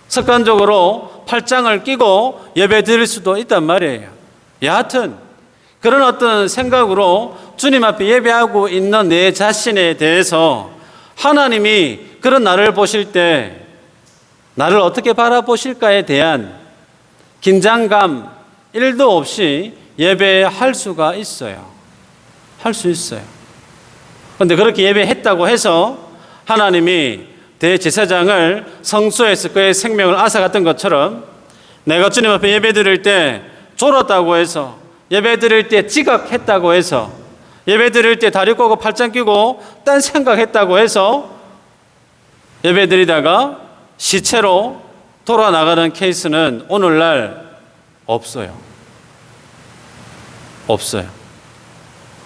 [SPEAKER 1] 습관적으로 팔짱을 끼고 예배 드릴 수도 있단 말이에요. 여하튼 그런 어떤 생각으로 주님 앞에 예배하고 있는 내 자신에 대해서 하나님이 그런 나를 보실 때 나를 어떻게 바라보실까에 대한 긴장감 1도 없이 예배할 수가 있어요. 할 수 있어요. 그런데 그렇게 예배했다고 해서 하나님이 대제사장을 성소에서 그의 생명을 앗아갔던 것처럼 내가 주님 앞에 예배 드릴 때 졸았다고 해서 예배 드릴 때 지각했다고 해서 예배 드릴 때 다리 꼬고 팔짱 끼고 딴 생각했다고 해서 예배 드리다가 시체로 돌아나가는 케이스는 오늘날 없어요. 없어요.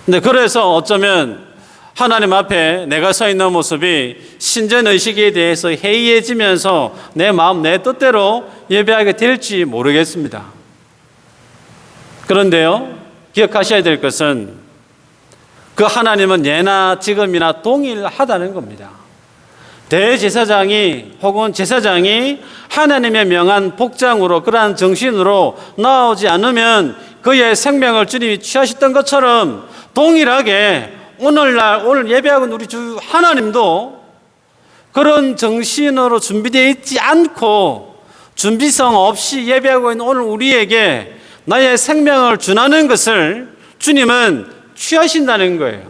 [SPEAKER 1] 근데 그래서 어쩌면 하나님 앞에 내가 서 있는 모습이 신전의식에 대해서 해이해지면서 내 마음 내 뜻대로 예배하게 될지 모르겠습니다. 그런데요, 기억하셔야 될 것은 그 하나님은 예나 지금이나 동일하다는 겁니다. 대제사장이 혹은 제사장이 하나님의 명한 복장으로 그러한 정신으로 나오지 않으면 그의 생명을 주님이 취하셨던 것처럼 동일하게 오늘 예배하고 우리 주 하나님도 그런 정신으로 준비되어 있지 않고 준비성 없이 예배하고 있는 오늘 우리에게 나의 생명을 준하는 것을 주님은 취하신다는 거예요.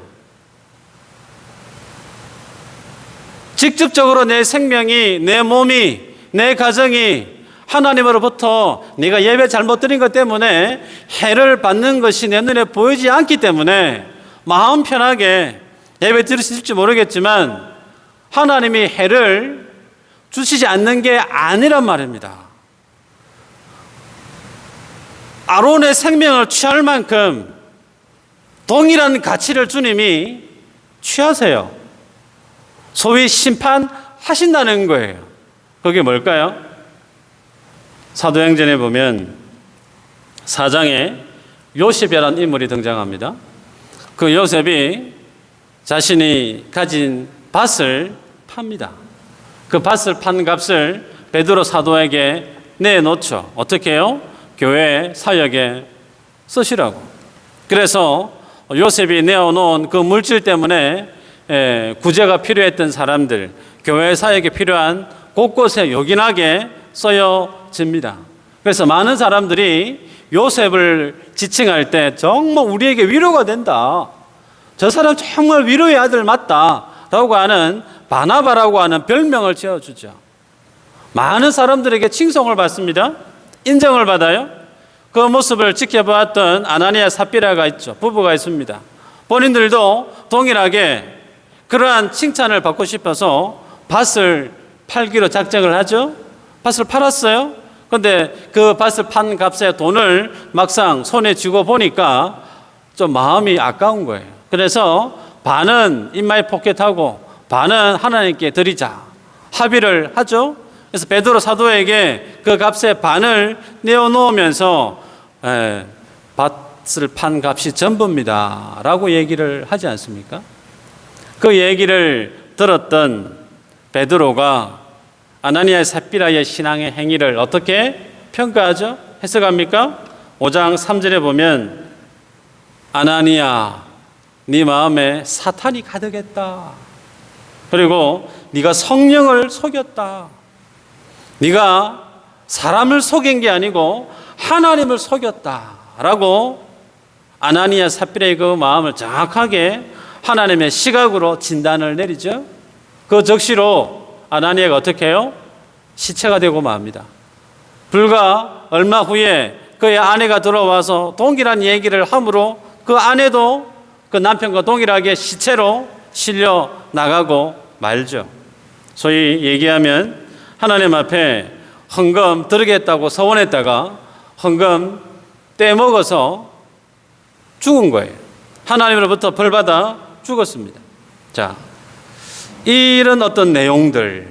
[SPEAKER 1] 직접적으로 내 생명이, 내 몸이, 내 가정이 하나님으로부터 네가 예배 잘못 드린 것 때문에 해를 받는 것이 내 눈에 보이지 않기 때문에 마음 편하게 예배 드릴 수 있을지 모르겠지만 하나님이 해를 주시지 않는 게 아니란 말입니다. 아론의 생명을 취할 만큼 동일한 가치를 주님이 취하세요. 소위 심판하신다는 거예요. 그게 뭘까요? 사도행전에 보면 4장에 요셉이라는 인물이 등장합니다. 그 요셉이 자신이 가진 밭을 팝니다. 그 밭을 판 값을 베드로 사도에게 내놓죠. 어떻게 해요? 교회 사역에 쓰시라고. 그래서 요셉이 내어놓은 그 물질 때문에 구제가 필요했던 사람들, 교회 사역에 필요한 곳곳에 요긴하게 쓰여집니다. 그래서 많은 사람들이 요셉을 지칭할 때 정말 우리에게 위로가 된다, 저 사람 정말 위로의 아들 맞다 라고 하는 바나바라고 하는 별명을 지어주죠. 많은 사람들에게 칭송을 받습니다. 인정을 받아요. 그 모습을 지켜보았던 아나니아 삽비라가 있죠. 부부가 있습니다. 본인들도 동일하게 그러한 칭찬을 받고 싶어서 밭을 팔기로 작정을 하죠. 밭을 팔았어요. 그런데 그 밭을 판 값에 돈을 막상 손에 쥐고 보니까 좀 마음이 아까운 거예요. 그래서 반은 인마이 포켓하고 반은 하나님께 드리자 합의를 하죠. 그래서 베드로 사도에게 그 값의 반을 내어놓으면서 밭을 판 값이 전부입니다 라고 얘기를 하지 않습니까? 그 얘기를 들었던 베드로가 아나니아 삽비라의 신앙의 행위를 어떻게 평가하죠? 해석합니까? 5장 3절에 보면 아나니아 네 마음에 사탄이 가득했다. 그리고 네가 성령을 속였다. 네가 사람을 속인 게 아니고 하나님을 속였다라고 아나니아 삽비라의 그 마음을 정확하게 하나님의 시각으로 진단을 내리죠. 그 적시로 아나니아가 어떻게 해요? 시체가 되고 맙니다. 불과 얼마 후에 그의 아내가 들어와서 동일한 얘기를 함으로 그 아내도 그 남편과 동일하게 시체로 실려 나가고 말죠. 소위 얘기하면 하나님 앞에 헌금 드리겠다고 서원했다가 헌금 떼먹어서 죽은 거예요. 하나님으로부터 벌받아 죽었습니다. 자, 이런 어떤 내용들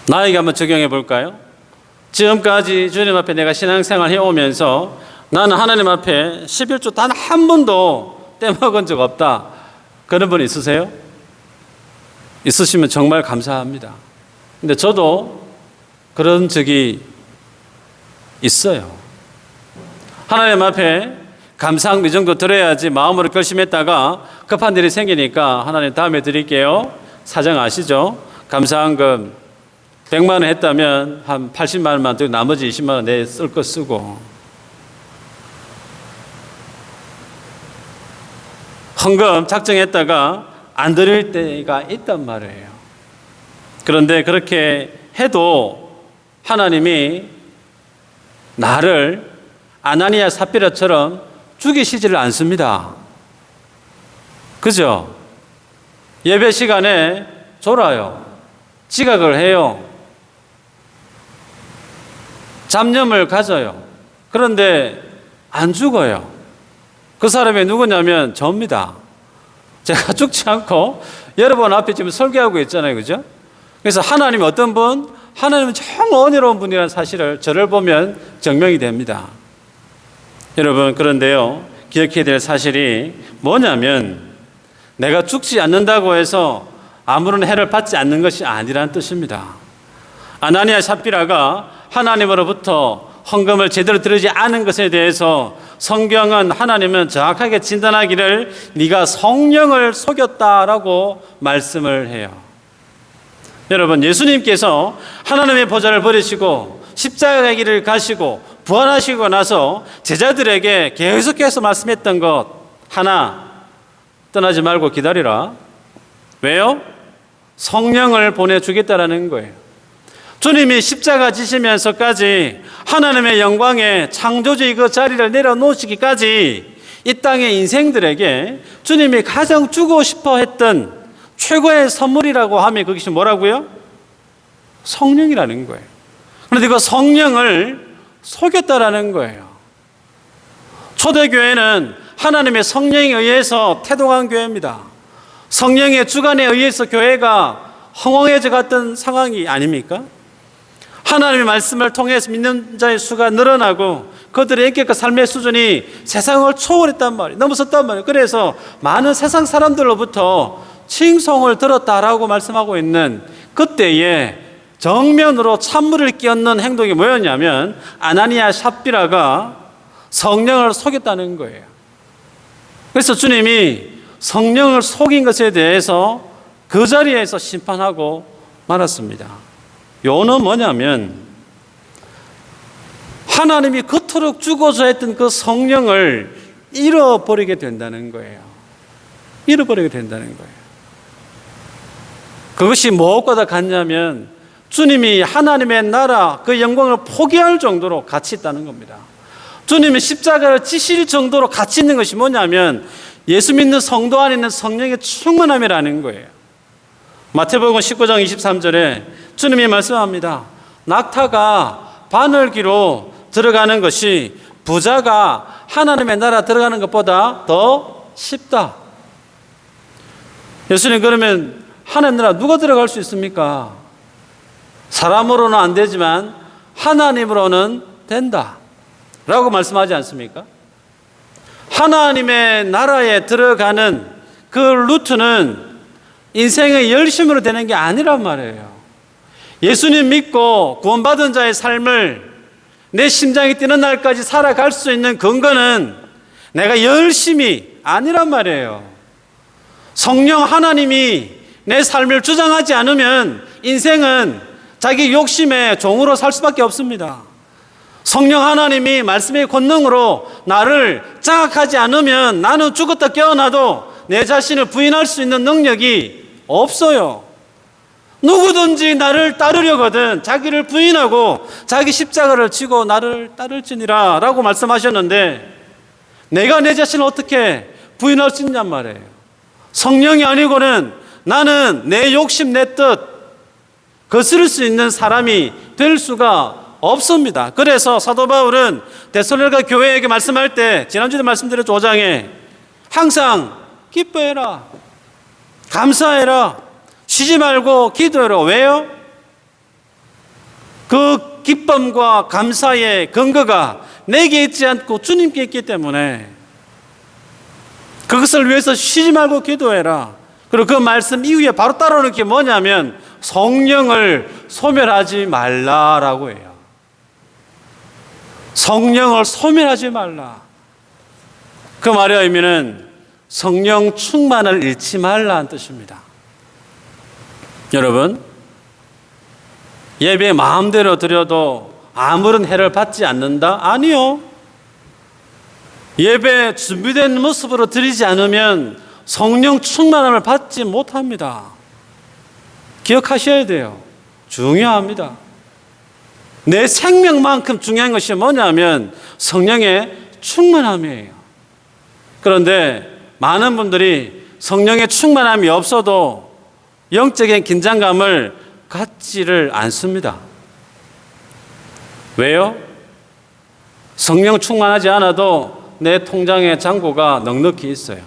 [SPEAKER 1] 나에게 한번 적용해 볼까요? 지금까지 주님 앞에 내가 신앙생활 해오면서 나는 하나님 앞에 11조 단 한 번도 떼먹은 적 없다. 그런 분 있으세요? 있으시면 정말 감사합니다. 근데 저도 그런 적이 있어요. 하나님 앞에 감사한 이 정도 드려야지 마음으로 결심했다가 급한 일이 생기니까 하나님 다음에 드릴게요. 사정 아시죠? 감사한금 100만 원 했다면 한 80만 원만 드리고 나머지 20만 원 내 쓸 거 쓰고, 헌금 작정했다가 안 드릴 때가 있단 말이에요. 그런데 그렇게 해도 하나님이 나를 아나니아 삽비라처럼 죽이시지를 않습니다. 그죠? 예배 시간에 졸아요. 지각을 해요. 잡념을 가져요. 그런데 안 죽어요. 그 사람이 누구냐면 저입니다. 제가 죽지 않고 여러분 앞에 지금 설교하고 있잖아요. 그죠? 그래서 하나님이 어떤 분? 하나님은 정말 은혜로운 분이라는 사실을 저를 보면 증명이 됩니다. 여러분, 그런데요, 기억해야 될 사실이 뭐냐면 내가 죽지 않는다고 해서 아무런 해를 받지 않는 것이 아니라는 뜻입니다. 아나니아 삽비라가 하나님으로부터 헌금을 제대로 드리지 않은 것에 대해서 성경은 하나님은 정확하게 진단하기를 네가 성령을 속였다라고 말씀을 해요. 여러분, 예수님께서 하나님의 보좌를 버리시고 십자가의 길을 가시고 부활하시고 나서 제자들에게 계속해서 말씀했던 것 하나, 떠나지 말고 기다리라. 왜요? 성령을 보내주겠다라는 거예요. 주님이 십자가 지시면서까지 하나님의 영광에 창조주의 그 자리를 내려놓으시기까지 이 땅의 인생들에게 주님이 가장 주고 싶어 했던 최고의 선물이라고 하면 그것이 뭐라고요? 성령이라는 거예요. 그런데 그 성령을 속였다라는 거예요. 초대교회는 하나님의 성령에 의해서 태동한 교회입니다. 성령의 주관에 의해서 교회가 허황해져 갔던 상황이 아닙니까? 하나님의 말씀을 통해서 믿는 자의 수가 늘어나고 그들의 인격과 삶의 수준이 세상을 초월했단 말이에요. 넘어섰단 말이에요. 그래서 많은 세상 사람들로부터 칭송을 들었다라고 말씀하고 있는 그때에 정면으로 찬물을 끼얹는 행동이 뭐였냐면 아나니아 삽비라가 성령을 속였다는 거예요. 그래서 주님이 성령을 속인 것에 대해서 그 자리에서 심판하고 말았습니다. 요는 뭐냐면 하나님이 그토록 주고자 했던 그 성령을 잃어버리게 된다는 거예요. 잃어버리게 된다는 거예요. 그것이 무엇과 같냐면 주님이 하나님의 나라 그 영광을 포기할 정도로 가치 있다는 겁니다. 주님이 십자가를 지실 정도로 가치 있는 것이 뭐냐면 예수 믿는 성도 안에 있는 성령의 충만함이라는 거예요. 마태복음 19장 23절에 주님이 말씀합니다. 낙타가 바늘기로 들어가는 것이 부자가 하나님의 나라 들어가는 것보다 더 쉽다. 예수님, 그러면 하나님 나라 누가 들어갈 수 있습니까? 사람으로는 안 되지만 하나님으로는 된다 라고 말씀하지 않습니까? 하나님의 나라에 들어가는 그 루트는 인생의 열심으로 되는 게 아니란 말이에요. 예수님 믿고 구원받은 자의 삶을 내 심장이 뛰는 날까지 살아갈 수 있는 근거는 내가 열심이 아니란 말이에요. 성령 하나님이 내 삶을 주장하지 않으면 인생은 자기 욕심의 종으로 살 수밖에 없습니다. 성령 하나님이 말씀의 권능으로 나를 장악하지 않으면 나는 죽었다 깨어나도 내 자신을 부인할 수 있는 능력이 없어요. 누구든지 나를 따르려거든 자기를 부인하고 자기 십자가를 지고 나를 따를지니라 라고 말씀하셨는데 내가 내 자신을 어떻게 부인할 수 있냔 말이에요. 성령이 아니고는 나는 내 욕심 내 뜻 거스를 수 있는 사람이 될 수가 없습니다. 그래서 사도 바울은 데살로니가 교회에게 말씀할 때 지난주에 말씀드렸죠. 5장에 항상 기뻐해라, 감사해라, 쉬지 말고 기도해라. 왜요? 그 기쁨과 감사의 근거가 내게 있지 않고 주님께 있기 때문에 그것을 위해서 쉬지 말고 기도해라. 그리고 그 말씀 이후에 바로 따라오는 게 뭐냐면 성령을 소멸하지 말라라고 해요. 성령을 소멸하지 말라. 그 말의 의미는 성령 충만을 잃지 말라는 뜻입니다. 여러분, 예배 마음대로 드려도 아무런 해를 받지 않는다? 아니요. 예배 준비된 모습으로 드리지 않으면 성령 충만함을 받지 못합니다. 기억하셔야 돼요. 중요합니다. 내 생명만큼 중요한 것이 뭐냐면 성령의 충만함이에요. 그런데 많은 분들이 성령의 충만함이 없어도 영적인 긴장감을 갖지를 않습니다. 왜요? 성령 충만하지 않아도 내 통장에 잔고가 넉넉히 있어요.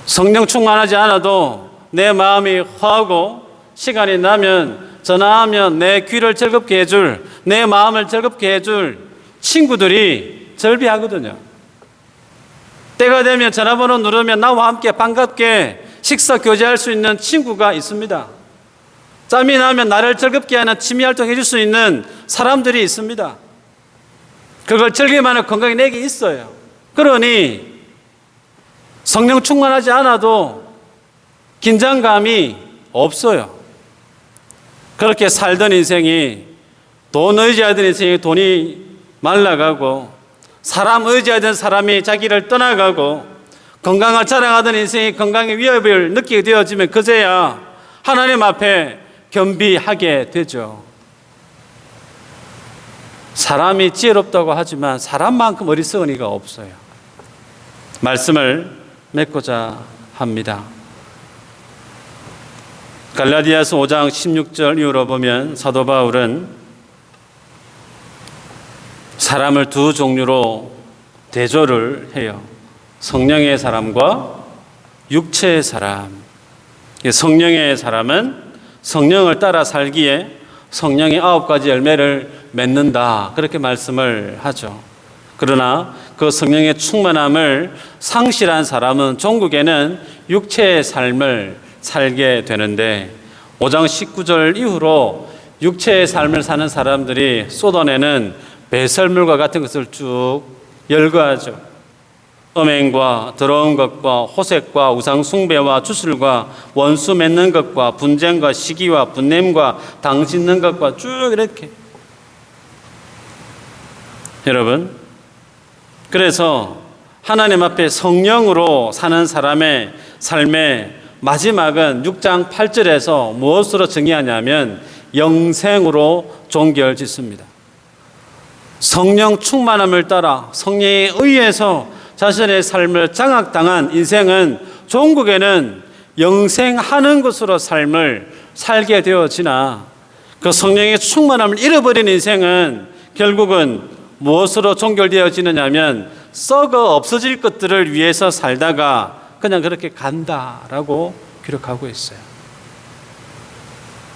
[SPEAKER 1] 성령 충만하지 않아도 내 마음이 허하고 시간이 나면 전화하면 내 귀를 즐겁게 해줄, 내 마음을 즐겁게 해줄 친구들이 절비하거든요. 때가 되면 전화번호 누르면 나와 함께 반갑게 식사 교제할 수 있는 친구가 있습니다. 짬이 나면 나를 즐겁게 하는 취미활동 해줄 수 있는 사람들이 있습니다. 그걸 즐길만한 건강이 내게 있어요. 그러니 성령 충만하지 않아도 긴장감이 없어요. 그렇게 살던 인생이 돈 의지하던 인생이 돈이 말라가고 사람 의지하던 사람이 자기를 떠나가고 건강을 자랑하던 인생이 건강의 위협을 느끼게 되어지면 그제야 하나님 앞에 겸비하게 되죠. 사람이 지혜롭다고 하지만 사람만큼 어리석은 이가 없어요. 말씀을 맺고자 합니다. 갈라디아서 5장 16절 이후로 보면 사도 바울은 사람을 두 종류로 대조를 해요. 성령의 사람과 육체의 사람. 성령의 사람은 성령을 따라 살기에 성령의 9가지 열매를 맺는다. 그렇게 말씀을 하죠. 그러나 그 성령의 충만함을 상실한 사람은 종국에는 육체의 삶을 살게 되는데 5장 19절 이후로 육체의 삶을 사는 사람들이 쏟아내는 배설물과 같은 것을 쭉 열거하죠. 음행과 더러운 것과 호색과 우상 숭배와 주술과 원수 맺는 것과 분쟁과 시기와 분냄과 당 짓는 것과 쭉 이렇게 여러분, 그래서 하나님 앞에 성령으로 사는 사람의 삶의 마지막은 6장 8절에서 무엇으로 정의하냐면 영생으로 종결 짓습니다. 성령 충만함을 따라 성령에 의해서 자신의 삶을 장악당한 인생은 종국에는 영생하는 것으로 삶을 살게 되어지나 그 성령의 충만함을 잃어버린 인생은 결국은 무엇으로 종결되어지느냐면 썩어 없어질 것들을 위해서 살다가 그냥 그렇게 간다라고 기록하고 있어요.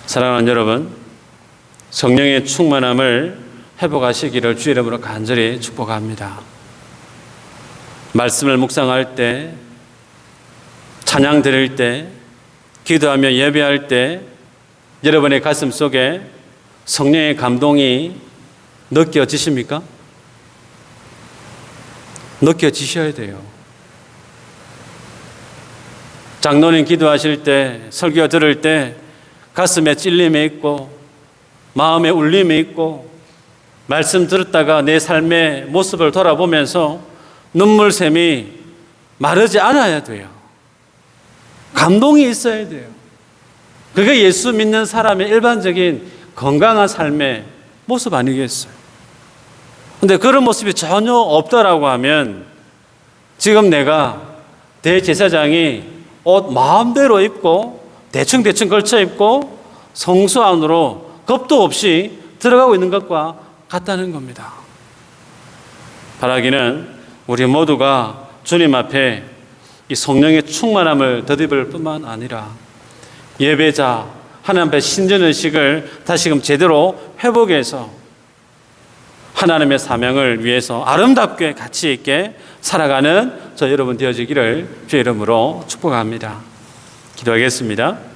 [SPEAKER 1] 사랑하는 여러분, 성령의 충만함을 회복하시기를 주의 이름으로 간절히 축복합니다. 말씀을 묵상할 때, 찬양 드릴 때, 기도하며 예배할 때 여러분의 가슴 속에 성령의 감동이 느껴지십니까? 느껴지셔야 돼요. 장로님 기도하실 때, 설교 들을 때 가슴에 찔림이 있고 마음에 울림이 있고 말씀 들었다가 내 삶의 모습을 돌아보면서 눈물샘이 마르지 않아야 돼요. 감동이 있어야 돼요. 그게 예수 믿는 사람의 일반적인 건강한 삶의 모습 아니겠어요? 근데 그런 모습이 전혀 없다라고 하면 지금 내가 대제사장이 옷 마음대로 입고 대충 걸쳐 입고 성소 안으로 겁도 없이 들어가고 있는 것과 같다는 겁니다. 바라기는 우리 모두가 주님 앞에 이 성령의 충만함을 덧입을 뿐만 아니라 예배자 하나님 앞에 신전의식을 다시금 제대로 회복해서 하나님의 사명을 위해서 아름답게 가치 있게 살아가는 저 여러분 되어지기를 주의 이름으로 축복합니다. 기도하겠습니다.